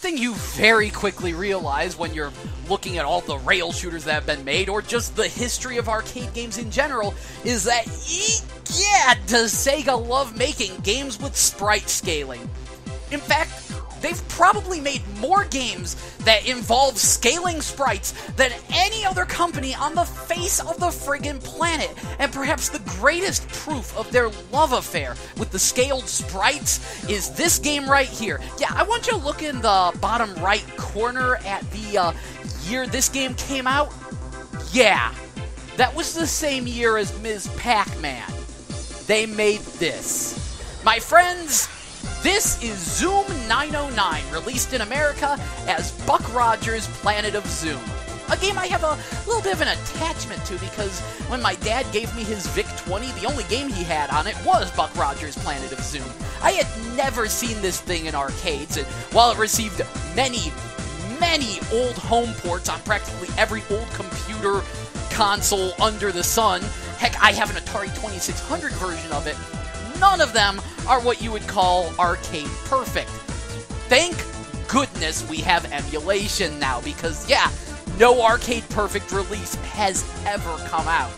thing you very quickly realize when you're looking at all the rail shooters that have been made, or just the history of arcade games in general, is that, yeah, does Sega love making games with sprite scaling. In fact, they've probably made more games that involve scaling sprites than any other company on the face of the friggin' planet. And perhaps the greatest proof of their love affair with the scaled sprites is this game right here. Yeah, I want you to look in the bottom right corner at the year this game came out. Yeah, that was the same year as Ms. Pac-Man. They made this. My friends, this is Zoom 909, released in America as Buck Rogers' Planet of Zoom. A game I have a little bit of an attachment to because when my dad gave me his VIC-20, the only game he had on it was Buck Rogers' Planet of Zoom. I had never seen this thing in arcades, and while it received many old home ports on practically every old computer console under the sun, heck, I have an Atari 2600 version of it, none of them are what you would call arcade perfect. Thank goodness we have emulation now, because yeah, no arcade perfect release has ever come out.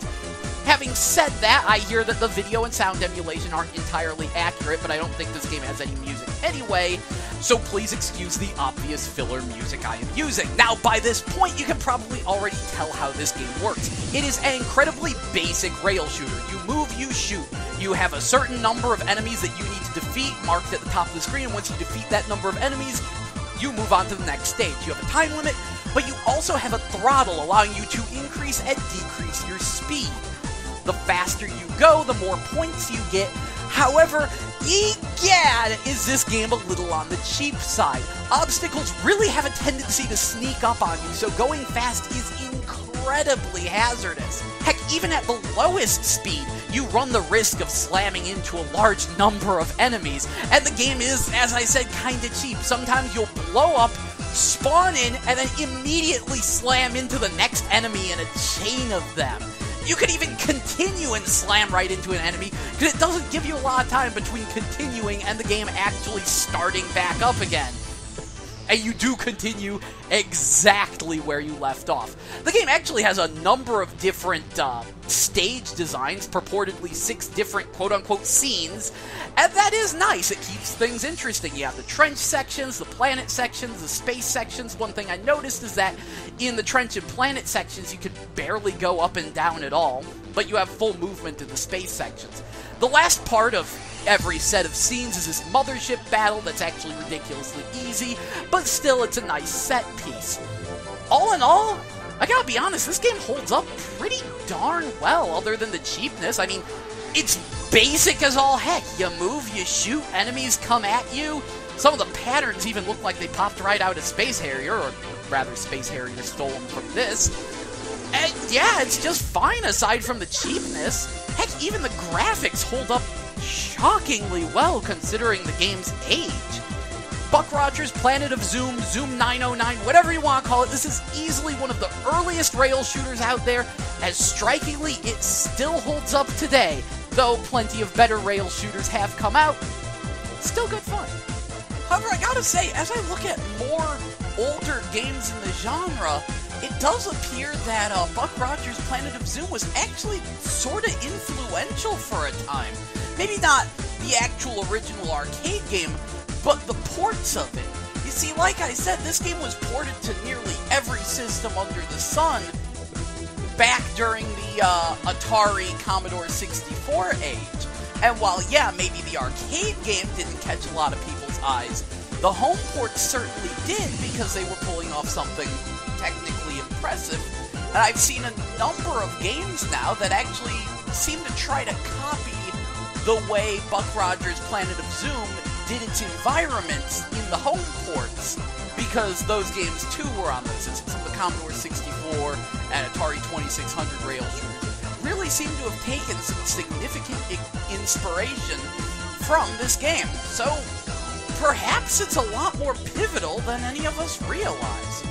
Having said that, I hear that the video and sound emulation aren't entirely accurate, but I don't think this game has any music anyway, so please excuse the obvious filler music I am using. Now, by this point, you can probably already tell how this game works. It is an incredibly basic rail shooter. You move, you shoot. You have a certain number of enemies that you need to defeat, marked at the top of the screen, and once you defeat that number of enemies, you move on to the next stage. You have a time limit, but you also have a throttle allowing you to increase and decrease your speed. The faster you go, the more points you get. However, egad, is this game a little on the cheap side. Obstacles really have a tendency to sneak up on you, so going fast is incredibly hazardous. Heck, even at the lowest speed, you run the risk of slamming into a large number of enemies, and the game is, as I said, kinda cheap. Sometimes you'll blow up, spawn in, and then immediately slam into the next enemy in a chain of them. You could even continue and slam right into an enemy, because it doesn't give you a lot of time between continuing and the game actually starting back up again. And you do continue exactly where you left off. The game actually has a number of different stage designs, purportedly 6 different quote-unquote scenes, and that is nice. It keeps things interesting. You have the trench sections, the planet sections, the space sections. One thing I noticed is that in the trench and planet sections, you could barely go up and down at all, but you have full movement in the space sections. The last part of every set of scenes is this mothership battle that's actually ridiculously easy, but still it's a nice set piece. All in all, I gotta be honest, this game holds up pretty darn well, other than the cheapness. I mean, it's basic as all heck. You move, you shoot, enemies come at you. Some of the patterns even look like they popped right out of Space Harrier, or rather Space Harrier stole them from this. And yeah, it's just fine aside from the cheapness. Heck, even the graphics hold up shockingly well considering the game's age. Buck Rogers' Planet of Zoom, Zoom 909, whatever you want to call it, this is easily one of the earliest rail shooters out there, as strikingly it still holds up today. Though plenty of better rail shooters have come out, still good fun. However, I gotta say, as I look at more older games in the genre, it does appear that Buck Rogers' Planet of Zoom was actually sort of influential for a time. Maybe not the actual original arcade game, but the ports of it. You see, like I said, this game was ported to nearly every system under the sun back during the Atari Commodore 64 age. And while, yeah, maybe the arcade game didn't catch a lot of people's eyes, the home ports certainly did, because they were pulling off something technically impressive. And I've seen a number of games now that actually seem to try to copy the way Buck Rogers' Planet of Zoom did its environments in the home ports, because those games too were on those systems. Some of the Commodore 64 and Atari 2600 rail shooters really seem to have taken some significant inspiration from this game. So perhaps it's a lot more pivotal than any of us realize.